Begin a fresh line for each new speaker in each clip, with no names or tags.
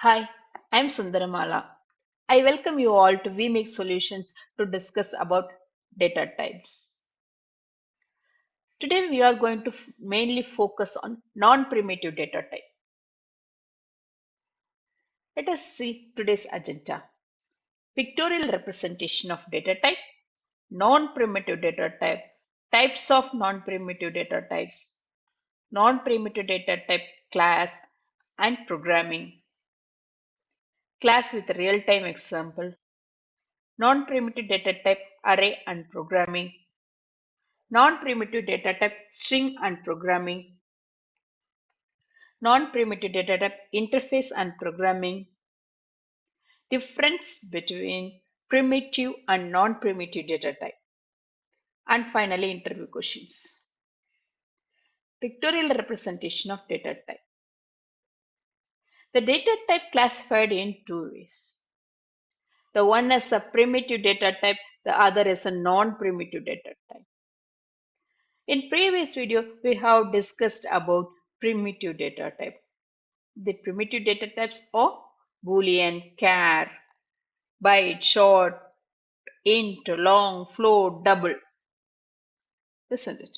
Hi, I'm Sundaramala. I welcome you all to VMake Solutions to discuss about data types. Today we are going to mainly focus on non-primitive data type. Let us see today's agenda. Pictorial representation of data type, non-primitive data type, types of non-primitive data types, non-primitive data type class and programming, class with real-time example, non-primitive data type array and programming, non-primitive data type string and programming, non-primitive data type interface and programming, difference between primitive and non-primitive data type, and finally interview questions. Pictorial representation of data type. The data type classified in two ways. The one is a primitive data type, the other is a non-primitive data type. In previous video, we have discussed about primitive data type. The primitive data types are Boolean, char, byte, short, int, long, float, double, isn't it?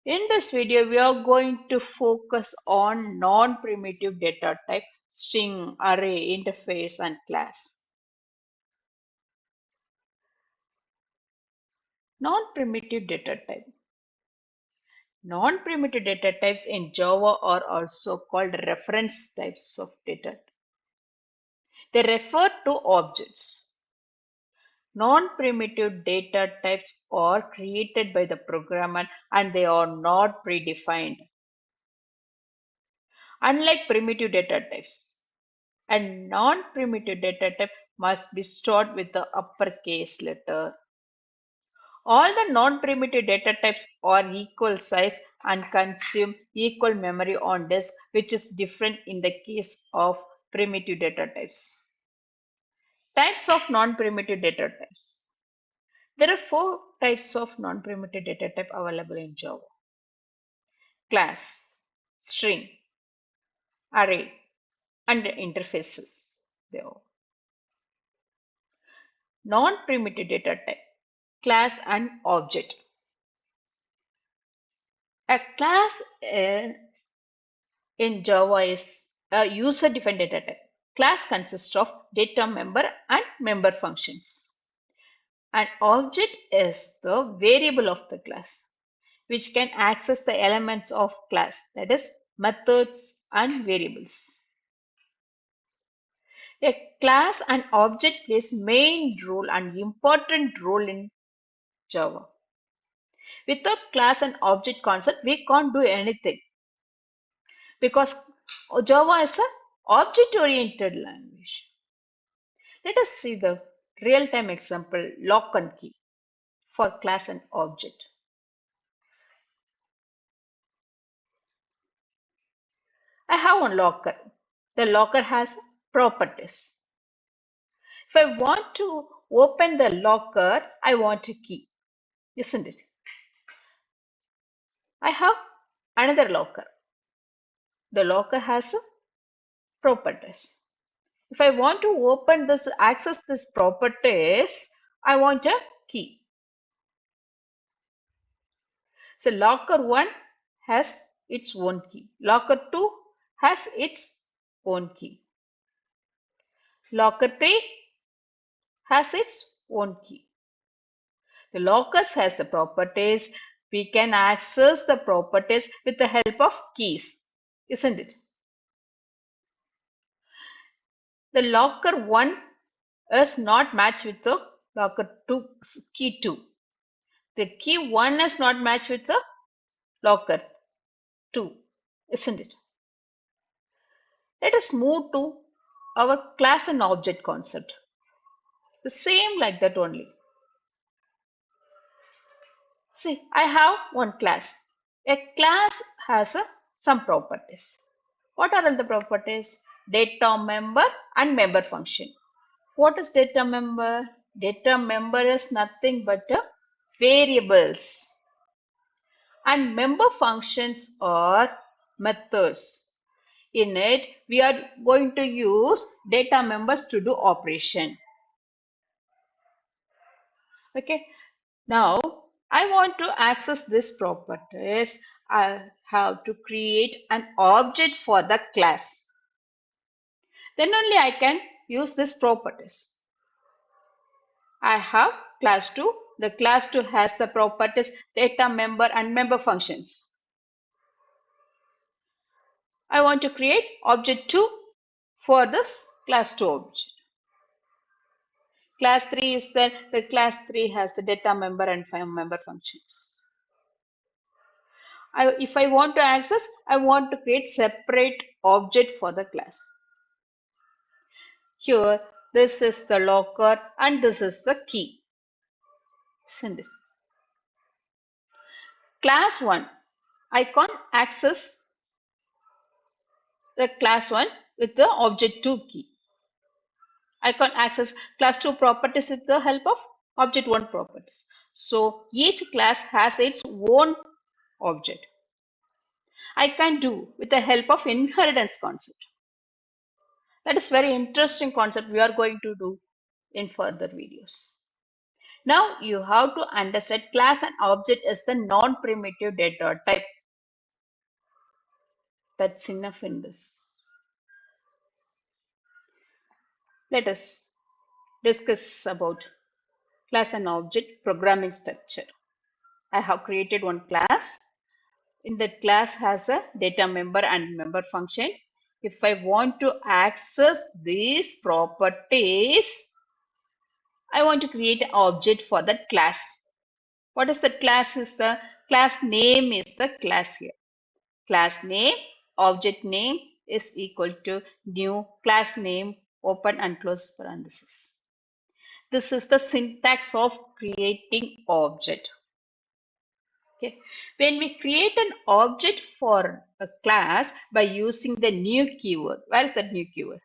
In this video, we are going to focus on non-primitive data type, string, array, interface, and class. Non-primitive data type. Non-primitive data types in Java are also called reference types of data. They refer to objects. Non-primitive data types are created by the programmer and they are not predefined. Unlike primitive data types, a non-primitive data type must be stored with the uppercase letter. All the non-primitive data types are equal size and consume equal memory on disk, which is different in the case of primitive data types. Types of non-primitive data types. There are four types of non-primitive data type available in Java. Class, string, array, and interfaces. They are non-primitive data type, class and object. A class in Java is a user-defined data type. Class consists of data member and member functions. An object is the variable of the class, which can access the elements of class, that is, methods and variables. A class and object plays main role and important role in Java. Without class and object concept, we can't do anything because Java is an object-oriented language. Let us see the real-time example lock and key for class and object. I have one locker. The locker has properties. If I want to open the locker, I want a key, isn't it? I have another locker. The locker has properties. If I want to open this, access this properties, I want a key. So locker 1 has its own key. Locker 2 has its own key. Locker 3 has its own key. The lockers has the properties. We can access the properties with the help of keys, isn't it? The locker 1 is not matched with the locker 2 key 2. The key 1 is not matched with the locker 2, isn't it? Let us move to our class and object concept. The same like that only. See, I have one class. A class has some properties. What are all the properties? Data member and member function. What is data member? Data member is nothing but variables. And member functions are methods. In it, we are going to use data members to do operation. Okay. Now, I want to access this properties. I have to create an object for the class. Then only I can use this properties. I have class 2. The class 2 has the properties data member and member functions. I want to create object 2 for this class 2 object. Class 3 is the class 3 has the data member and member functions. If I want to access, I want to create separate object for the class. Here, this is the locker and this is the key. Send it. Class 1, I can't access the class 1 with the object 2 key. I can access class 2 properties with the help of object 1 properties. So each class has its own object. I can do with the help of inheritance concept. That is very interesting concept we are going to do in further videos. Now you have to understand class and object is the non-primitive data type. That's enough in this. Let us discuss about class and object programming structure. I have created one class. In that class has a data member and member function. If I want to access these properties, I want to create an object for that class. What is the class? Is the class name is the class here. Class name, object name is equal to new class name, open and close parenthesis. This is the syntax of creating object. Okay. When we create an object for a class by using the new keyword, where is that new keyword?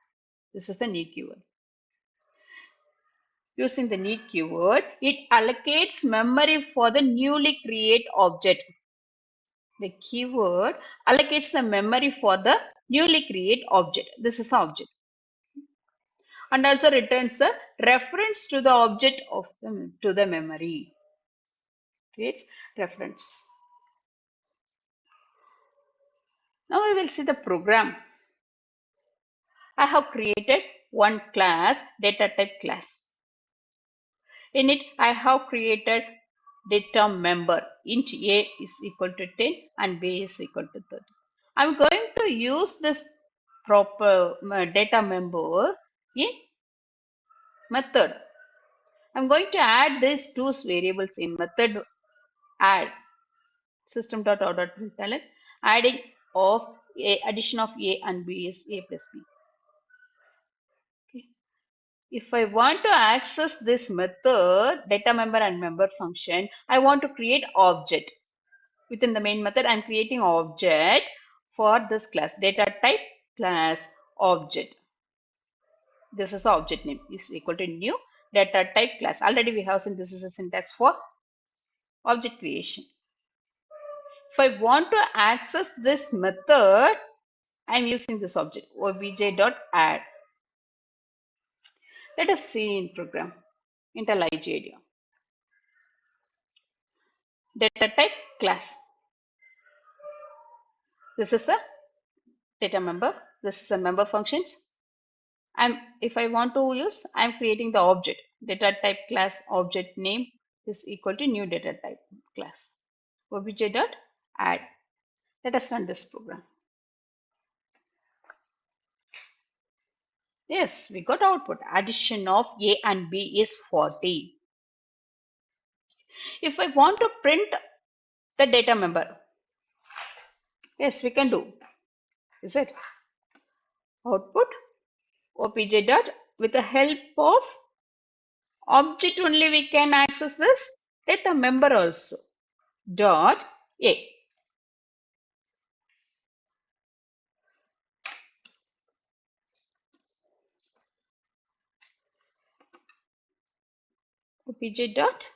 This is the new keyword. Using the new keyword, it allocates memory for the newly created object. The keyword allocates the memory for the newly created object. This is the object. And also returns the reference to the object of to the memory. Creates reference. Now we will see the program. I have created one class, data type class. In it, I have created data member. Int A is equal to 10 and B is equal to 30. I'm going to use this proper data member in method. I'm going to add these two variables in method add system.out.println. Adding of addition of A and B is A plus B. Okay. If I want to access this method, data member and member function, I want to create object. Within the main method, I'm creating object for this class, data type class object. This is object name is equal to new data type class. Already we have seen this is a syntax for object creation. If I want to access this method, I'm using this object obj.add. Let us see in program IntelliJ IDEA. Data type class. This is a data member. This is a member functions. If I want to use, I'm creating the object. Data type class object name is equal to new data type class. Obj.add. Let us run this program. Yes, we got output. Addition of A and B is 40. If I want to print the data member, yes, we can do. Is it? Output obj dot with the help of object only we can access this data member also dot A. Obj dot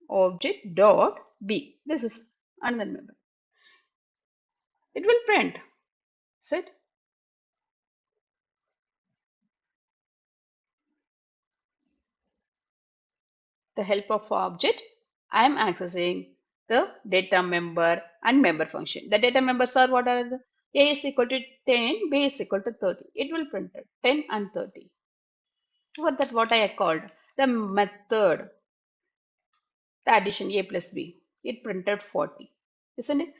object dot B. This is another member. It will print. Is it? the help of object, I am accessing the data member and member function. The data members are what are the A is equal to 10, B is equal to 30. It will print it 10 and 30. For that what I called the method, the addition A plus B. It printed 40. Isn't it?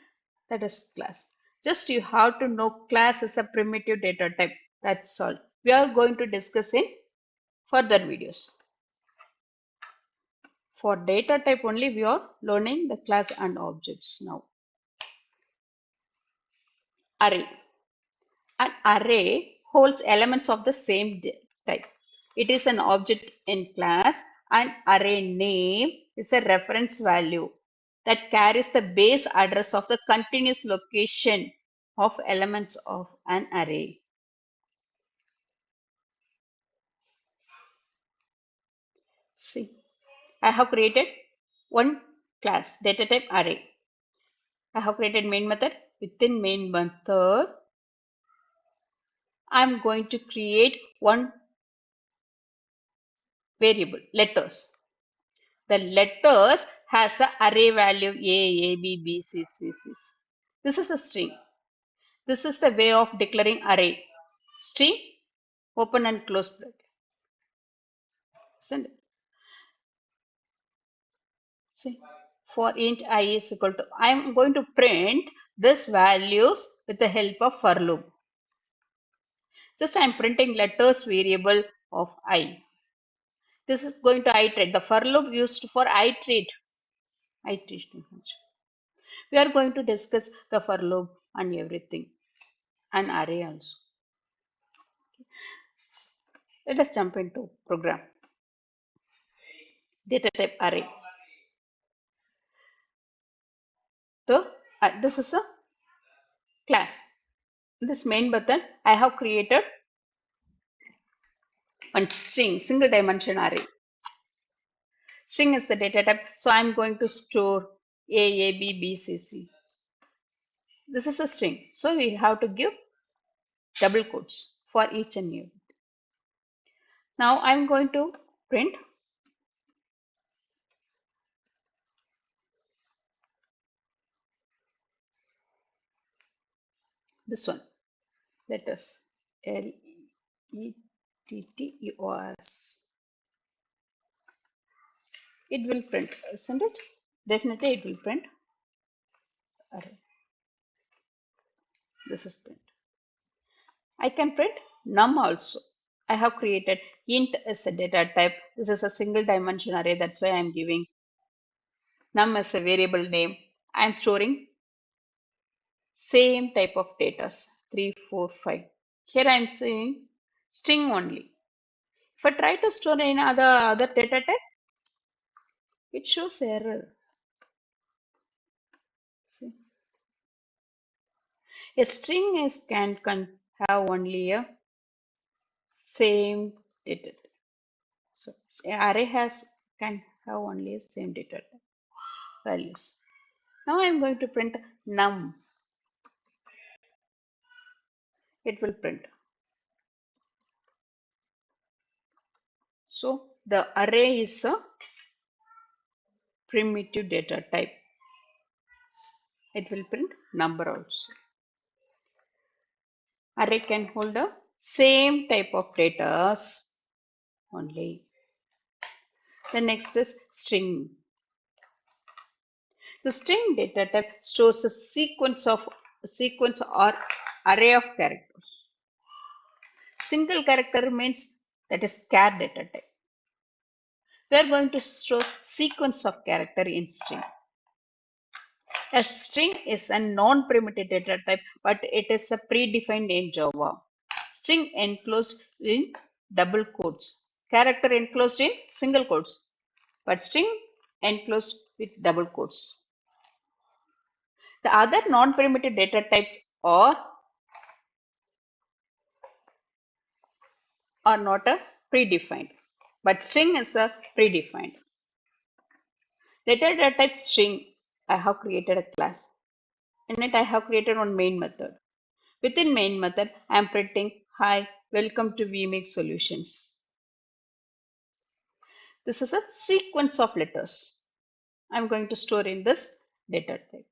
That is class. Just you have to know class is a primitive data type. That's all. We are going to discuss in further videos. For data type only we are learning the class and objects now. Array. An array holds elements of the same type. It is an object in class. An array name is a reference value that carries the base address of the continuous location of elements of an array. See, I have created one class data type array. I have created main method. Within main method, I am going to create one variable letters. The letters has a array value A, B, B, C, C, C. This is a string. This is the way of declaring array. String, open and close bracket. Send it. See, for int I is equal to, I am going to print this values with the help of for loop. Just I am printing letters variable of I. This is going to iterate. The for loop used for iterate. Iteration. We are going to discuss the for loop and everything, and array also. Let us jump into program. Data type array. This is a class. This main button I have created one string, single dimension array. String is the data type, so I'm going to store A, B, B, C, C. This is a string, so we have to give double quotes for each and every. Now I'm going to print this one. Letters Letters. It will print, isn't it? Definitely it will print array. This is print. I can print num also. I have created int as a data type. This is a single dimension array. That's why I'm giving num as a variable name. I'm storing same type of data 3, 4, 5. Here I'm saying string only. If I try to store any other data type, it shows error. See? A string can have only a same data type. So array can have only a same data type values. Now I'm going to print num. It will print. So the array is a primitive data type. It will print number also. Array can hold the same type of data only. The next is string. The string data type stores a sequence or array of characters. Single character means that is char data type. We are going to store sequence of character in string. A string is a non-primitive data type, but it is a predefined in Java. String enclosed in double quotes. Character enclosed in single quotes, but string enclosed with double quotes. The other non-primitive data types are not a predefined, but string is a predefined. Data type string, I have created a class. In it, I have created one main method. Within main method, I am printing, hi, welcome to vMake Solutions. This is a sequence of letters. I'm going to store in this data type.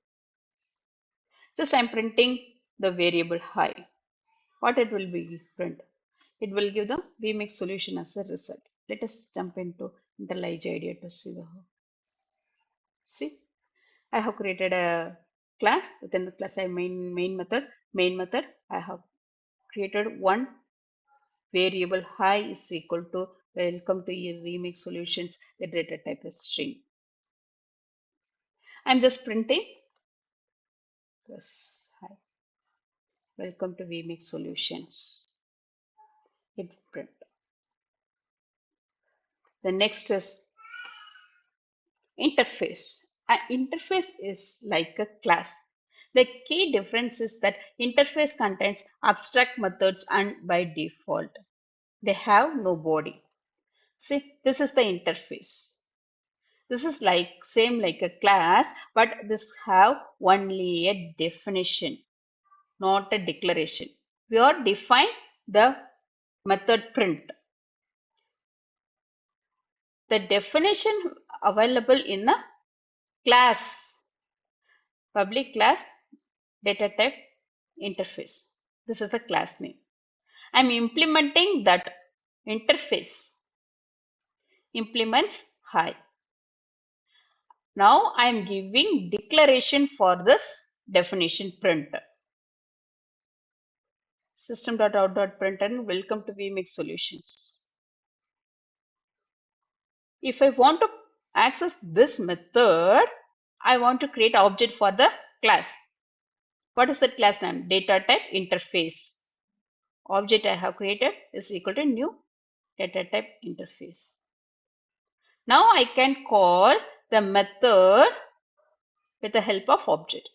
Just I'm printing the variable high. What it will be print? It will give the VMix solution as a result. Let us jump into IntelliJ IDEA to see the see. I have created a class. Within the class, I main method. Main method. I have created one variable high is equal to welcome to your VMix solutions. The data type is string. I'm just printing this hi. Welcome to VMix solutions. It print. The next is interface. An interface is like a class. The key difference is that interface contains abstract methods and by default they have no body. See, this is the interface. This is like same like a class, but this have only a definition, not a declaration. We are define the method print. The definition available in a class, public class data type interface. This is the class name. I'm implementing that interface implements high. Now I am giving declaration for this definition print. System.out.println welcome to VMix solutions. If I want to access this method, I want to create object for the class. What is that class name? Data type interface. Object I have created is equal to new data type interface. Now I can call the method with the help of object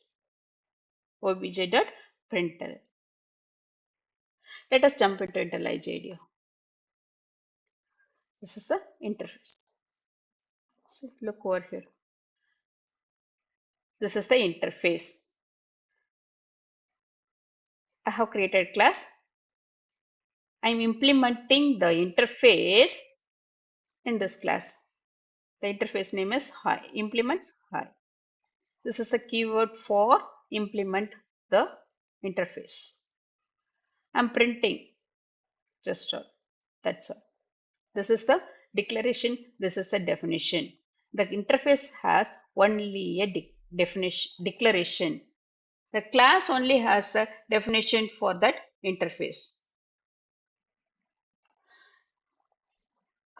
obj.println. Let us jump into IntelliJ IDEA. This is the interface. So look over here. This is the interface. I have created class. I am implementing the interface in this class. The interface name is high. Implements high. This is the keyword for implement the interface. I'm printing just all. That's all. This is the declaration. This is a definition. The interface has only a definition declaration. The class only has a definition for that interface.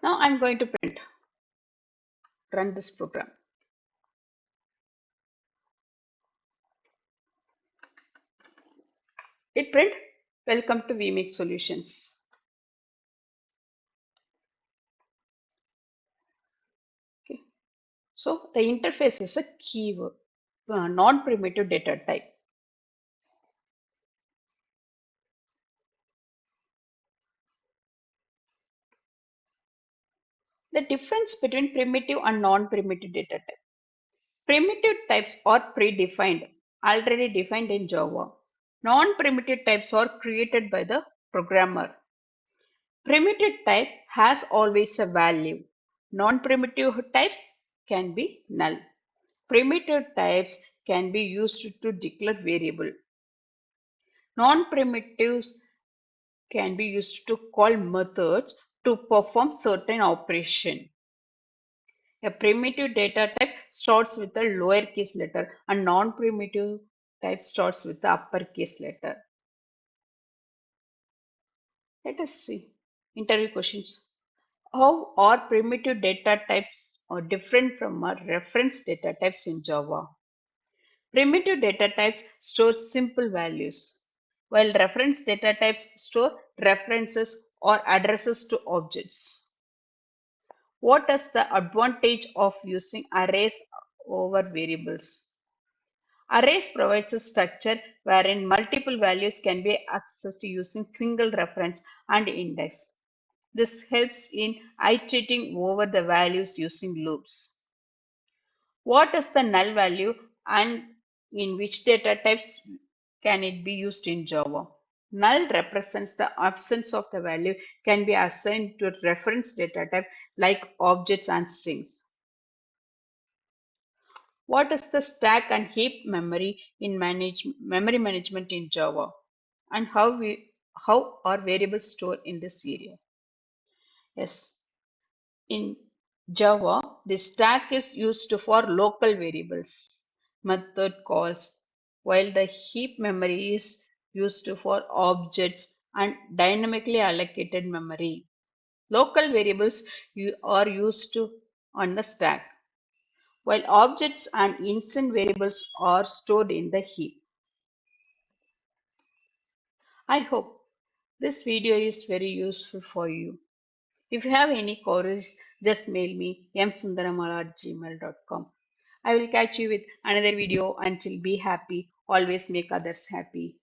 Now I'm going to print. Run this program. It print welcome to VMix solutions. Okay. So the interface is a keyword, non-primitive data type. The difference between primitive and non-primitive data type. Primitive types are predefined, already defined in Java. Non-primitive types are created by the programmer. Primitive type has always a value. Non-primitive types can be null. Primitive types can be used to declare variable. Non-primitives can be used to call methods to perform certain operation. A primitive data type starts with a lowercase letter and non-primitive type starts with the uppercase letter. Let us see. Interview questions. How are primitive data types different from our reference data types in Java? Primitive data types store simple values, while reference data types store references or addresses to objects. What is the advantage of using arrays over variables? Arrays provides a structure wherein multiple values can be accessed using single reference and index. This helps in iterating over the values using loops. What is the null value and in which data types can it be used in Java? Null represents the absence of the value can be assigned to a reference data type like objects and strings. What is the stack and heap memory in memory management in Java? And how are variables stored in this area? Yes, in Java, the stack is used for local variables, method calls, while the heap memory is used for objects and dynamically allocated memory. Local variables are used on the stack, while objects and instant variables are stored in the heap. I hope this video is very useful for you. If you have any queries, just mail me msundaramal@gmail.com. I will catch you with another video. Until be happy, always make others happy.